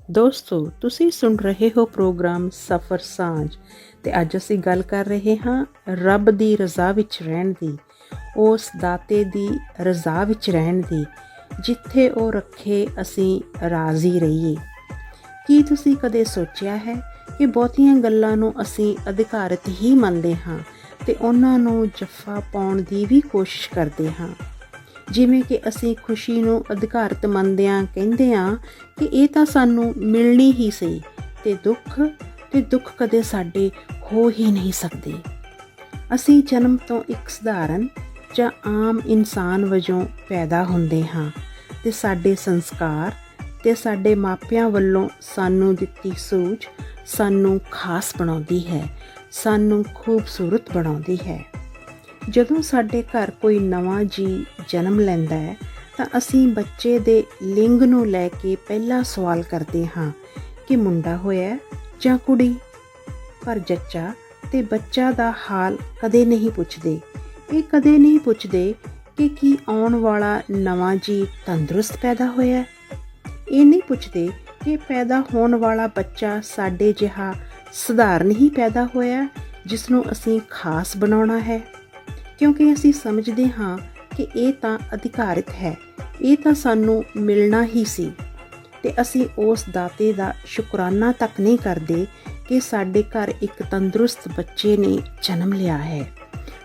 ਦੋਸਤੋ, ਤੁਸੀਂ ਸੁਣ ਰਹੇ ਹੋ ਪ੍ਰੋਗਰਾਮ ਸਫ਼ਰ ਸਾਂਝ ਤੇ ਅੱਜ ਅਸੀਂ ਗੱਲ ਕਰ ਰਹੇ ਹਾਂ ਰੱਬ ਦੀ ਰਜ਼ਾ ਵਿੱਚ ਰਹਿਣ ਦੀ, ਉਸ ਦਾਤੇ ਦੀ ਰਜ਼ਾ ਵਿੱਚ ਰਹਿਣ ਦੀ, ਜਿੱਥੇ ਉਹ ਰੱਖੇ ਅਸੀਂ ਰਾਜ਼ੀ ਰਹੀਏ। ਕੀ ਤੁਸੀਂ ਕਦੇ ਸੋਚਿਆ ਹੈ ਕਿ ਬਹੁਤੀਆਂ ਗੱਲਾਂ ਨੂੰ ਅਸੀਂ ਅਧਿਕਾਰਤ ਹੀ ਮੰਨਦੇ ਹਾਂ ਤੇ ਉਹਨਾਂ ਨੂੰ ਜੱਫਾ ਪਾਉਣ ਦੀ ਵੀ ਕੋਸ਼ਿਸ਼ ਕਰਦੇ ਹਾਂ। ਜਿਵੇਂ ਕਿ ਅਸੀਂ ਖੁਸ਼ੀ ਨੂੰ ਅਧਿਕਾਰਤ ਮੰਨਦਿਆਂ ਕਹਿੰਦੇ ਹਾਂ ਕਿ ਇਹ ਤਾਂ ਸਾਨੂੰ ਮਿਲਣੀ ਹੀ ਸੀ ਤੇ ਦੁੱਖ ਕਦੇ ਸਾਡੇ ਹੋ ਹੀ ਨਹੀਂ ਸਕਦੇ। ਅਸੀਂ ਜਨਮ ਤੋਂ ਇੱਕ ਸਧਾਰਨ ਜਾਂ ਆਮ ਇਨਸਾਨ ਵਜੋਂ ਪੈਦਾ ਹੁੰਦੇ ਹਾਂ ਤੇ ਸਾਡੇ ਸੰਸਕਾਰ ਤੇ ਸਾਡੇ ਮਾਪਿਆਂ ਵੱਲੋਂ ਸਾਨੂੰ ਦਿੱਤੀ ਸੂਝ ਸਾਨੂੰ ਖਾਸ ਬਣਾਉਂਦੀ ਹੈ, ਸਾਨੂੰ ਖੂਬਸੂਰਤ ਬਣਾਉਂਦੀ ਹੈ। ਜਦੋਂ ਸਾਡੇ ਘਰ ਕੋਈ ਨਵਾਂ ਜੀਅ ਜਨਮ ਲੈਂਦਾ ਹੈ ਤਾਂ ਅਸੀਂ ਬੱਚੇ ਦੇ ਲਿੰਗ ਨੂੰ ਲੈ ਕੇ ਪਹਿਲਾ ਸਵਾਲ ਕਰਦੇ ਹਾਂ ਕਿ ਮੁੰਡਾ ਹੋਇਆ ਜਾਂ ਕੁੜੀ। ਪਰ ਜੱਚਾ ਤੇ ਬੱਚਾ ਦਾ ਹਾਲ ਕਦੇ ਨਹੀਂ ਪੁੱਛਦੇ। ਇਹ ਕਦੇ ਨਹੀਂ ਪੁੱਛਦੇ ਕਿ ਕੀ ਆਉਣ ਵਾਲਾ ਨਵਾਂ ਜੀਅ ਤੰਦਰੁਸਤ ਪੈਦਾ ਹੋਇਆ। ਇਹ ਨਹੀਂ ਪੁੱਛਦੇ ਕਿ ਪੈਦਾ ਹੋਣ ਵਾਲਾ ਬੱਚਾ ਸਾਡੇ ਜਿਹਾ ਸਧਾਰਨ ਹੀ ਪੈਦਾ ਹੋਇਆ ਜਿਸ ਨੂੰ ਅਸੀਂ ਖਾਸ ਬਣਾਉਣਾ ਹੈ, ਕਿਉਂਕਿ ਅਸੀਂ ਸਮਝਦੇ ਹਾਂ ਕਿ ਇਹ ਤਾਂ ਅਧਿਕਾਰਿਤ ਹੈ, ਇਹ ਤਾਂ ਸਾਨੂੰ ਮਿਲਣਾ ਹੀ ਸੀ ਤੇ ਅਸੀਂ ਉਸ ਦਾਤੇ ਦਾ ਸ਼ੁਕਰਾਨਾ ਤੱਕ ਨਹੀਂ ਕਰਦੇ ਕਿ ਸਾਡੇ ਘਰ ਇੱਕ ਤੰਦਰੁਸਤ ਬੱਚੇ ਨੇ ਜਨਮ ਲਿਆ ਹੈ।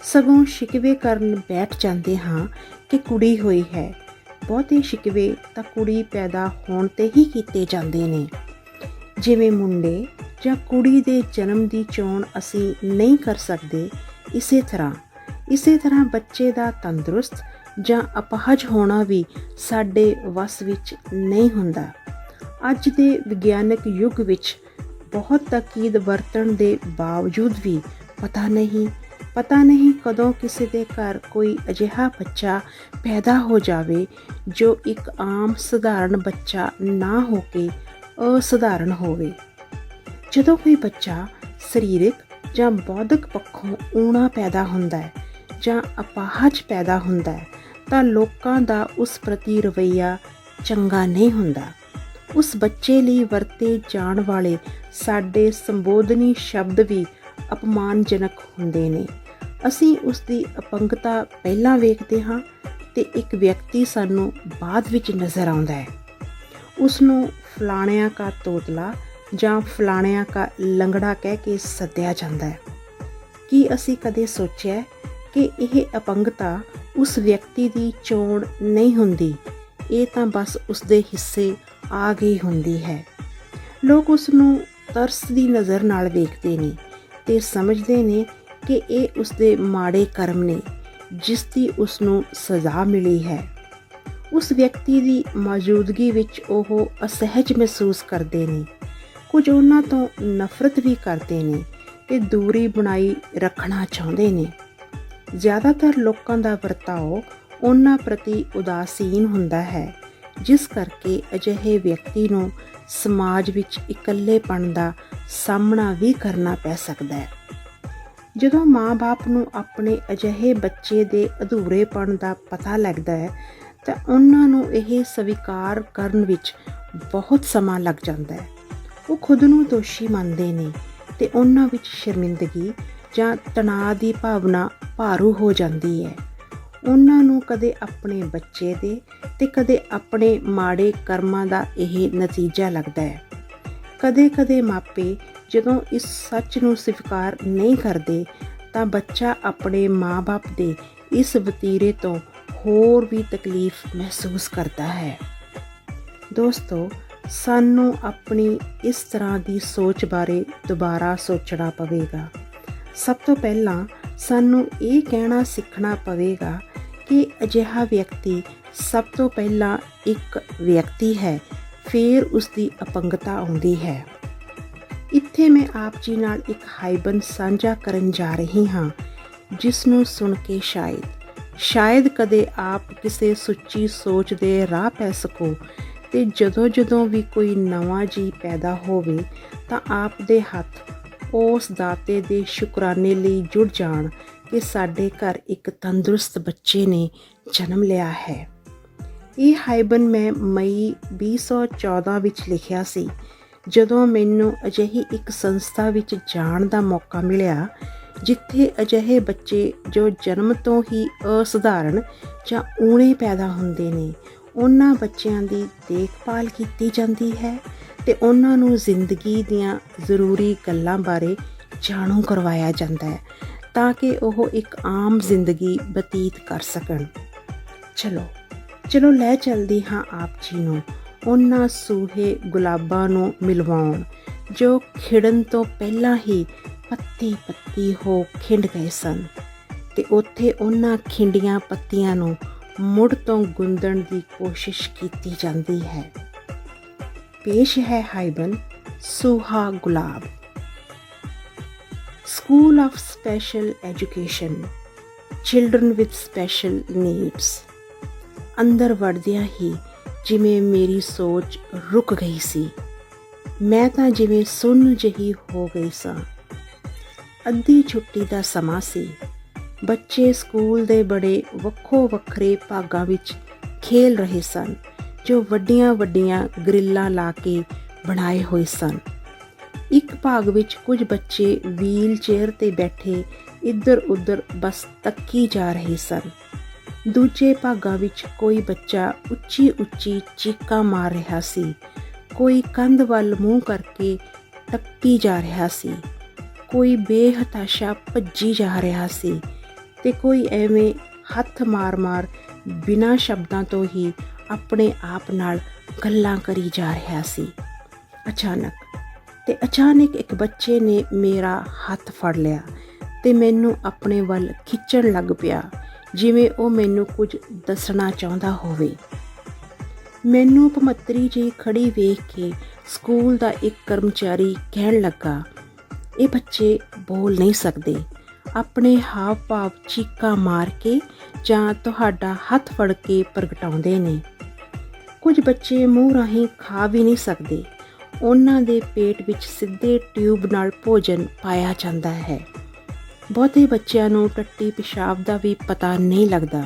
ਸਗੋਂ ਸ਼ਿਕਵੇ ਕਰਨ ਬੈਠ ਜਾਂਦੇ ਹਾਂ ਕਿ ਕੁੜੀ ਹੋਈ ਹੈ। ਬਹੁਤੇ ਸ਼ਿਕਵੇ ਤਾਂ ਕੁੜੀ ਪੈਦਾ ਹੋਣ 'ਤੇ ਹੀ ਕੀਤੇ ਜਾਂਦੇ ਨੇ। ਜਿਵੇਂ ਮੁੰਡੇ ਜਾਂ ਕੁੜੀ ਦੇ ਜਨਮ ਦੀ ਚੋਣ ਅਸੀਂ ਨਹੀਂ ਕਰ ਸਕਦੇ, ਇਸੇ ਤਰ੍ਹਾਂ ਬੱਚੇ ਦਾ ਤੰਦਰੁਸਤ ਜਾਂ ਅਪਾਹਜ ਹੋਣਾ ਵੀ ਸਾਡੇ ਵੱਸ ਵਿੱਚ ਨਹੀਂ ਹੁੰਦਾ। ਅੱਜ ਦੇ ਵਿਗਿਆਨਕ ਯੁੱਗ ਵਿੱਚ ਬਹੁਤ ਤਾਕੀਦ ਵਰਤਣ ਦੇ ਬਾਵਜੂਦ ਵੀ ਪਤਾ ਨਹੀਂ ਕਦੋਂ ਕਿਸੇ ਦੇ ਘਰ ਕੋਈ ਅਜਿਹਾ ਬੱਚਾ ਪੈਦਾ ਹੋ ਜਾਵੇ ਜੋ ਇੱਕ ਆਮ ਸਧਾਰਨ ਬੱਚਾ ਨਾ ਹੋ ਕੇ ਅਸਧਾਰਨ ਹੋਵੇ। ਜਦੋਂ ਕੋਈ ਬੱਚਾ ਸਰੀਰਕ ਜਾਂ ਬੌਧਿਕ ਪੱਖੋਂ ਊਣਾ ਪੈਦਾ ਹੁੰਦਾ ਹੈ ਜਾਂ ਅਪਾਹਜ ਪੈਦਾ ਹੁੰਦਾ ਹੈ ਤਾਂ ਲੋਕਾਂ ਦਾ ਉਸ ਪ੍ਰਤੀ ਰਵੱਈਆ ਚੰਗਾ ਨਹੀਂ ਹੁੰਦਾ। ਉਸ ਬੱਚੇ ਲਈ ਵਰਤੇ ਜਾਣ ਵਾਲੇ ਸਾਡੇ ਸੰਬੋਧਨੀ ਸ਼ਬਦ ਵੀ ਅਪਮਾਨਜਨਕ ਹੁੰਦੇ ਨੇ। ਅਸੀਂ ਉਸ ਦੀ ਅਪੰਗਤਾ ਪਹਿਲਾਂ ਵੇਖਦੇ ਹਾਂ ਤੇ ਇੱਕ ਵਿਅਕਤੀ ਸਾਨੂੰ ਬਾਅਦ ਵਿੱਚ ਨਜ਼ਰ ਆਉਂਦਾ ਹੈ। ਉਸ ਨੂੰ ਫਲਾਣਿਆਂ ਕਾ ਤੋਤਲਾ ਜਾਂ ਫਲਾਣਿਆਂ ਕਾ ਲੰਗੜਾ ਕਹਿ ਕੇ ਸੱਦਿਆ ਜਾਂਦਾ ਹੈ। ਕੀ ਅਸੀਂ ਕਦੇ ਸੋਚਿਆ ਕਿ ਇਹ ਅਪੰਗਤਾ ਉਸ ਵਿਅਕਤੀ ਦੀ ਚੋਣ ਨਹੀਂ ਹੁੰਦੀ, ਇਹ ਤਾਂ ਬਸ ਉਸਦੇ ਹਿੱਸੇ ਆ ਗਈ ਹੁੰਦੀ ਹੈ। ਲੋਕ ਉਸ ਨੂੰ ਤਰਸ ਦੀ ਨਜ਼ਰ ਨਾਲ ਵੇਖਦੇ ਨੇ ਤੇ ਸਮਝਦੇ ਨੇ ਕਿ ਇਹ ਉਸਦੇ ਮਾੜੇ ਕਰਮ ਨੇ ਜਿਸ ਦੀ ਉਸ ਨੂੰ ਸਜ਼ਾ ਮਿਲੀ ਹੈ। ਉਸ ਵਿਅਕਤੀ ਦੀ ਮੌਜੂਦਗੀ ਵਿੱਚ ਉਹ ਅਸਹਿਜ ਮਹਿਸੂਸ ਕਰਦੇ ਨੇ, ਕੁਝ ਉਹਨਾਂ ਤੋਂ ਨਫ਼ਰਤ ਵੀ ਕਰਦੇ ਨੇ ਤੇ ਦੂਰੀ ਬਣਾਈ ਰੱਖਣਾ ਚਾਹੁੰਦੇ ਨੇ। ਜ਼ਿਆਦਾਤਰ ਲੋਕਾਂ ਦਾ ਵਰਤਾਓ ਉਹਨਾਂ ਪ੍ਰਤੀ ਉਦਾਸੀਨ ਹੁੰਦਾ ਹੈ, ਜਿਸ ਕਰਕੇ ਅਜਿਹੇ ਵਿਅਕਤੀ ਨੂੰ ਸਮਾਜ ਵਿੱਚ ਇਕੱਲੇਪਣ ਦਾ ਸਾਹਮਣਾ ਵੀ ਕਰਨਾ ਪੈ ਸਕਦਾ ਹੈ। ਜਦੋਂ ਮਾਂ-ਬਾਪ ਨੂੰ ਆਪਣੇ ਅਜਿਹੇ ਬੱਚੇ ਦੇ ਅਧੂਰੇਪਣ ਦਾ ਪਤਾ ਲੱਗਦਾ ਹੈ ਤਾਂ ਉਹਨਾਂ ਨੂੰ ਇਹ ਸਵੀਕਾਰ ਕਰਨ ਵਿੱਚ ਬਹੁਤ ਸਮਾਂ ਲੱਗ ਜਾਂਦਾ ਹੈ। ਉਹ ਖੁਦ ਨੂੰ ਦੋਸ਼ੀ ਮੰਨਦੇ ਨੇ ਤੇ ਉਹਨਾਂ ਵਿੱਚ ਸ਼ਰਮਿੰਦਗੀ ਜਾਂ ਤਣਾਅ ਦੀ ਭਾਵਨਾ ਭਾਰੂ ਹੋ ਜਾਂਦੀ ਹੈ। ਉਹਨਾਂ ਨੂੰ ਕਦੇ ਆਪਣੇ ਬੱਚੇ ਦੇ ਤੇ ਕਦੇ ਆਪਣੇ ਮਾੜੇ ਕਰਮਾਂ ਦਾ ਇਹ ਨਤੀਜਾ ਲੱਗਦਾ ਹੈ। ਕਦੇ ਮਾਪੇ ਜਦੋਂ ਇਸ ਸੱਚ ਨੂੰ ਸਵੀਕਾਰ ਨਹੀਂ ਕਰਦੇ ਤਾਂ ਬੱਚਾ ਆਪਣੇ ਮਾਂ-ਬਾਪ ਦੇ ਇਸ ਵਤੀਰੇ ਤੋਂ ਹੋਰ ਵੀ ਤਕਲੀਫ ਮਹਿਸੂਸ ਕਰਦਾ ਹੈ। ਦੋਸਤੋ, ਸਾਨੂੰ ਆਪਣੀ ਇਸ ਤਰ੍ਹਾਂ ਦੀ ਸੋਚ ਬਾਰੇ ਦੁਬਾਰਾ ਸੋਚਣਾ ਪਵੇਗਾ। ਸਭ ਤੋਂ ਪਹਿਲਾਂ ਸਾਨੂੰ ਇਹ ਕਹਿਣਾ ਸਿੱਖਣਾ ਪਵੇਗਾ ਕਿ ਅਜਿਹਾ ਵਿਅਕਤੀ ਸਭ ਤੋਂ ਪਹਿਲਾਂ ਇੱਕ ਵਿਅਕਤੀ ਹੈ, ਫਿਰ ਉਸਦੀ ਅਪੰਗਤਾ ਆਉਂਦੀ ਹੈ। ਇੱਥੇ ਮੈਂ ਆਪ ਜੀ ਨਾਲ ਇੱਕ ਹਾਈਬਨ ਸਾਂਝਾ ਕਰਨ ਜਾ ਰਹੀ ਹਾਂ, ਜਿਸ ਨੂੰ ਸੁਣ ਕੇ ਸ਼ਾਇਦ ਕਦੇ ਆਪ ਕਿਸੇ ਸੁੱਚੀ ਸੋਚ ਦੇ ਰਾਹ ਪੈ ਸਕੋ ਤੇ ਜਦੋਂ ਵੀ ਕੋਈ ਨਵਾਂ ਜੀਅ ਪੈਦਾ ਹੋਵੇ ਤਾਂ ਆਪ ਦੇ ਹੱਥ ਉਸ ਦਾਤੇ ਦੇ ਸ਼ੁਕਰਾਨੇ ਲਈ ਜੁੜ ਜਾਣ ਕਿ ਸਾਡੇ ਘਰ ਇੱਕ ਤੰਦਰੁਸਤ ਬੱਚੇ ਨੇ ਜਨਮ ਲਿਆ ਹੈ। ਇਹ ਹਾਈਬਨ ਮੈਂ ਮਈ 2014 ਵਿੱਚ ਲਿਖਿਆ ਸੀ, ਜਦੋਂ ਮੈਨੂੰ ਅਜਿਹੀ ਇੱਕ ਸੰਸਥਾ ਵਿੱਚ ਜਾਣ ਦਾ ਮੌਕਾ ਮਿਲਿਆ ਜਿੱਥੇ ਅਜਿਹੇ ਬੱਚੇ ਜੋ ਜਨਮ ਤੋਂ ਹੀ ਅਸਧਾਰਨ ਜਾਂ ਊਣੇ ਪੈਦਾ ਹੁੰਦੇ ਨੇ, ਉਹਨਾਂ ਬੱਚਿਆਂ ਦੀ ਦੇਖਭਾਲ ਕੀਤੀ ਜਾਂਦੀ ਹੈ ਅਤੇ ਉਹਨਾਂ ਨੂੰ ਜ਼ਿੰਦਗੀ ਦੀਆਂ ਜ਼ਰੂਰੀ ਗੱਲਾਂ ਬਾਰੇ ਜਾਣੂ ਕਰਵਾਇਆ ਜਾਂਦਾ ਹੈ ਤਾਂ ਕਿ ਉਹ ਇੱਕ ਆਮ ਜ਼ਿੰਦਗੀ ਬਤੀਤ ਕਰ ਸਕਣ। ਚਲੋ ਲੈ ਚਲਦੀ ਹਾਂ ਆਪ ਜੀ ਨੂੰ ਉਹਨਾਂ ਸੂਹੇ ਗੁਲਾਬਾਂ ਨੂੰ ਮਿਲਵਾਉਣ ਜੋ ਖਿੜਨ ਤੋਂ ਪਹਿਲਾਂ ਹੀ ਪੱਤੀ ਪੱਤੀ ਹੋ ਖਿੰਡ ਗਏ ਸਨ ਅਤੇ ਉੱਥੇ ਉਹਨਾਂ ਖਿੰਡੀਆਂ ਪੱਤੀਆਂ ਨੂੰ ਮੁੜ ਤੋਂ ਗੁੰਦਣ ਦੀ ਕੋਸ਼ਿਸ਼ ਕੀਤੀ ਜਾਂਦੀ ਹੈ। ਪੇਸ਼ ਹੈ ਹਾਈਬਨ ਸੂਹਾ ਗੁਲਾਬ। School of special education, children with special needs. ਅੰਦਰ ਵੜਦਿਆਂ ਹੀ ਜਿਵੇਂ ਮੇਰੀ ਸੋਚ ਰੁਕ ਗਈ ਸੀ। ਮੈਂ ਤਾਂ ਜਿਵੇਂ ਸੁੰਨ ਜਿਹੀ ਹੋ ਗਈ ਸਾਂ। ਅੱਧੀ ਛੁੱਟੀ ਦਾ ਸਮਾਂ ਸੀ। ਬੱਚੇ ਸਕੂਲ ਦੇ ਬੜੇ ਵੱਖੋ ਵੱਖਰੇ ਭਾਗਾਂ ਵਿੱਚ ਖੇਲ ਰਹੇ ਸਨ ਜੋ ਵੱਡੀਆਂ ਵੱਡੀਆਂ ਗਰਿੱਲਾਂ ਲਾ ਕੇ ਬਣਾਏ ਹੋਏ ਸਨ। ਇੱਕ ਭਾਗ ਵਿੱਚ ਕੁਝ ਬੱਚੇ ਵੀਲ ਚੇਅਰ 'ਤੇ ਬੈਠੇ ਇੱਧਰ ਉੱਧਰ ਬਸ ਤੱਕੀ ਜਾ ਰਹੇ ਸਨ। ਦੂਜੇ ਭਾਗਾਂ ਵਿੱਚ ਕੋਈ ਬੱਚਾ ਉੱਚੀ ਉੱਚੀ ਚੀਕਾਂ ਮਾਰ ਰਿਹਾ ਸੀ, ਕੋਈ ਕੰਧ ਵੱਲ ਮੂੰਹ ਕਰਕੇ ਟੱਪੀ ਜਾ ਰਿਹਾ ਸੀ, ਕੋਈ ਬੇਹਤਾਸ਼ਾ ਭੱਜੀ ਜਾ ਰਿਹਾ ਸੀ ਅਤੇ ਕੋਈ ਐਵੇਂ ਹੱਥ ਮਾਰ ਬਿਨਾਂ ਸ਼ਬਦਾਂ ਤੋਂ ਹੀ ਆਪਣੇ ਆਪ ਨਾਲ ਗੱਲਾਂ ਕਰੀ ਜਾ ਰਿਹਾ ਸੀ। ਅਚਾਨਕ ਇੱਕ ਬੱਚੇ ਨੇ ਮੇਰਾ ਹੱਥ ਫੜ ਲਿਆ ਅਤੇ ਮੈਨੂੰ ਆਪਣੇ ਵੱਲ ਖਿੱਚਣ ਲੱਗ ਪਿਆ, ਜਿਵੇਂ ਉਹ ਮੈਨੂੰ ਕੁਝ ਦੱਸਣਾ ਚਾਹੁੰਦਾ ਹੋਵੇ। ਮੈਨੂੰ ਭਮੱਤਰੀ ਜਿਹੀ ਖੜੀ ਵੇਖ ਕੇ ਸਕੂਲ ਦਾ ਇੱਕ ਕਰਮਚਾਰੀ ਕਹਿਣ ਲੱਗਾ, ਇਹ ਬੱਚੇ ਬੋਲ ਨਹੀਂ ਸਕਦੇ, ਆਪਣੇ ਹਾਵ ਭਾਵ ਚੀਕਾਂ ਮਾਰ ਕੇ ਜਾਂ ਤੁਹਾਡਾ ਹੱਥ ਫੜ ਕੇ ਪ੍ਰਗਟਾਉਂਦੇ ਨੇ। ਕੁਝ ਬੱਚੇ ਮੂੰਹ ਰਾਹੀਂ ਖਾ ਵੀ ਨਹੀਂ ਸਕਦੇ, ਉਹਨਾਂ ਦੇ ਪੇਟ ਵਿੱਚ ਸਿੱਧੇ ਟਿਊਬ ਨਾਲ ਭੋਜਨ ਪਾਇਆ ਜਾਂਦਾ ਹੈ। ਬਹੁਤੇ ਬੱਚਿਆਂ ਨੂੰ ਟੱਟੀ ਪਿਸ਼ਾਬ ਦਾ ਵੀ ਪਤਾ ਨਹੀਂ ਲੱਗਦਾ।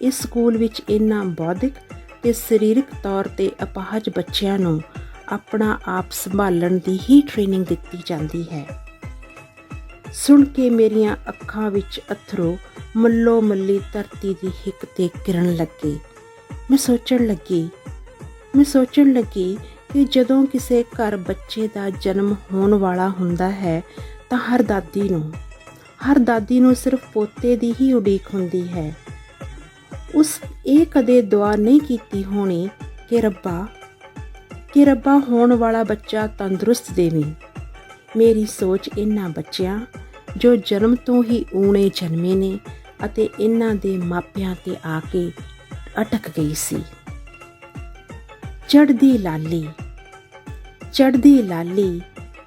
ਇਸ ਸਕੂਲ ਵਿੱਚ ਇਹਨਾਂ ਬੌਧਿਕ ਤੇ ਸਰੀਰਕ ਤੌਰ 'ਤੇ ਅਪਾਹਜ ਬੱਚਿਆਂ ਨੂੰ ਆਪਣਾ ਆਪ ਸੰਭਾਲਣ ਦੀ ਹੀ ਟ੍ਰੇਨਿੰਗ ਦਿੱਤੀ ਜਾਂਦੀ ਹੈ। ਸੁਣ ਕੇ ਮੇਰੀਆਂ ਅੱਖਾਂ ਵਿੱਚ ਅੱਥਰੂ ਮੱਲੋ ਮੱਲੀ ਧਰਤੀ ਦੀ ਹਿੱਕ 'ਤੇ ਗਿਰਨ ਲੱਗੇ। ਮੈਂ ਸੋਚਣ ਲੱਗੀ ਕਿ ਜਦੋਂ ਕਿਸੇ ਘਰ ਬੱਚੇ ਦਾ ਜਨਮ ਹੋਣ ਵਾਲਾ ਹੁੰਦਾ ਹੈ ਤਾਂ ਹਰ ਦਾਦੀ ਨੂੰ ਸਿਰਫ ਪੋਤੇ ਦੀ ਹੀ ਉਡੀਕ ਹੁੰਦੀ ਹੈ। ਉਸ ਇਹ ਕਦੇ ਦੁਆ ਨਹੀਂ ਕੀਤੀ ਹੋਣੀ ਕਿ ਰੱਬਾ ਹੋਣ ਵਾਲਾ ਬੱਚਾ ਤੰਦਰੁਸਤ ਦੇਵੀਂ। ਮੇਰੀ ਸੋਚ ਇਹਨਾਂ ਬੱਚਿਆਂ ਜੋ ਜਨਮ ਤੋਂ ਹੀ ਊਣੇ ਜਨਮੇ ਨੇ ਅਤੇ ਇਹਨਾਂ ਦੇ ਮਾਪਿਆਂ 'ਤੇ ਆ ਕੇ ਅਟਕ ਗਈ ਸੀ। ਚੜ੍ਹਦੀ ਲਾਲੀ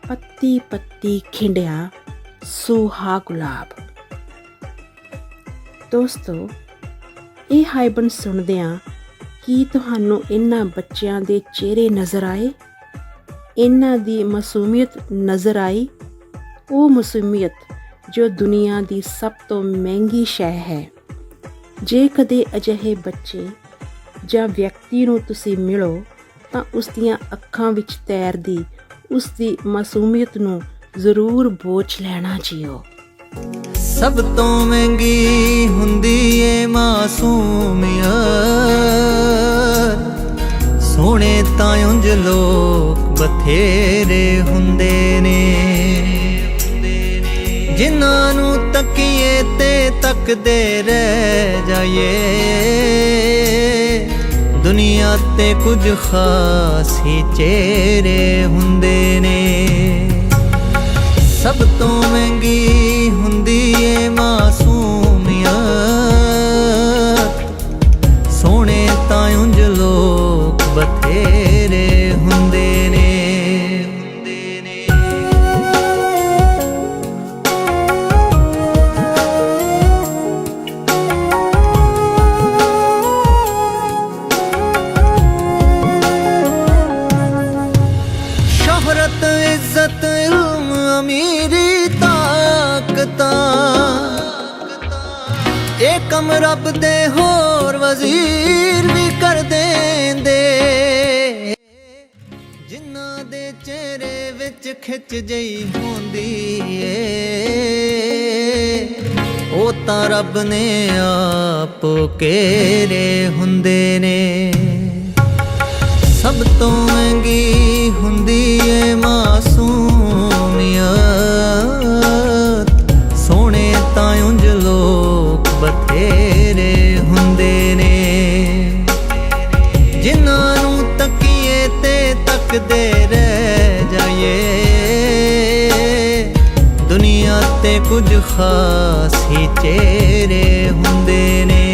ਪੱਤੀ ਪੱਤੀ ਖਿੰਡਿਆ ਸੂਹਾ ਗੁਲਾਬ। ਦੋਸਤੋ, ਇਹ ਹਾਈਬਨ ਸੁਣਦਿਆਂ ਕੀ ਤੁਹਾਨੂੰ ਇਹਨਾਂ ਬੱਚਿਆਂ ਦੇ ਚਿਹਰੇ ਨਜ਼ਰ ਆਏ? ਇਹਨਾਂ ਦੀ ਮਾਸੂਮੀਅਤ ਨਜ਼ਰ ਆਈ? ਉਹ ਮਾਸੂਮੀਅਤ ਜੋ ਦੁਨੀਆ ਦੀ ਸਭ ਤੋਂ ਮਹਿੰਗੀ ਸ਼ੈ ਹੈ। ਜੇ ਕਦੇ ਅਜਿਹੇ ਬੱਚੇ ਜਾਂ ਵਿਅਕਤੀ ਨੂੰ ਤੁਸੀਂ ਮਿਲੋ ਤਾਂ ਉਸ ਦੀਆਂ ਅੱਖਾਂ ਵਿੱਚ ਤੈਰਦੀ ਉਸ ਦੀ ਮਾਸੂਮੀਅਤ ਨੂੰ ਜ਼ਰੂਰ ਬੋਝ ਲੈਣਾ ਜੀਓ। ਸਭ ਤੋਂ ਮਹਿੰਗੀ ਹੁੰਦੀ ਏ ਮਾਸੂਮੀਅਤ, ਸੋਹਣੇ ਤਾਂ ਉਂਝ ਲੋਕ ਬਥੇਰੇ ਹੁੰਦੇ ਨੇ, ਜਿਨ੍ਹਾਂ ਨੂੰ ਤੱਕੀਏ ਤੇ ਤੱਕਦੇ ਰਹਿ ਜਾਈਏ। ਦੁਨੀਆ ਤੇ ਕੁਝ ਖਾਸ ਹੀ ਚਿਹਰੇ ਹੁੰਦੇ ਨੇ। ਸਭ ਤੋਂ ਮਹਿੰਗੀ ਹੁੰਦੀ ਏ ਮਾਸੂਮੀਅਤ, ਸੋਹਣੇ ਤਾਂ ਉਂਝ ਲੋਕ ਬਥੇਰੇ ਹੁੰਦੇ ਨੇ। ਸ਼ੋਹਰਤ, ਇੱਜ਼ਤ, ਇਲਮ, ਅਮੀਰੀ, ਤਾਕਤਾਂ ਇਹ ਕੰਮ ਰੱਬ ਦੇ ਹੋਰ ਵਜ਼ੀਰ ਵੀ ਕਰ ਦੇਂਦੇ, ਜਿਨ੍ਹਾਂ ਦੇ ਚਿਹਰੇ ਵਿੱਚ ਖਿੱਚ ਜਈ ਹੁੰਦੀ ਏ, ਉਹ ਤਾਂ ਰੱਬ ਨੇ ਆਪ ਘੇਰੇ ਹੁੰਦੇ ਨੇ। ਸਭ ਤੋਂ ਮਹਿੰਗੀ ਹੁੰਦੀ ਏ ਮਾਸੂਮੀਅਤ, ਸੋਹਣੇ ਤਾਂ ਉਂਝ ਲੋਕ ਬਥੇਰੇ ਹੁੰਦੇ ਨੇ, ਜਿਨ੍ਹਾਂ ਨੂੰ ਤਕੀਏ ਤੇ ਤੱਕਦੇ ਰਹਿ ਜਾਈਏ, ਦੁਨੀਆ ਤੇ ਕੁਝ ਖਾਸ ਹੀ ਚਿਹਰੇ ਹੁੰਦੇ ਨੇ।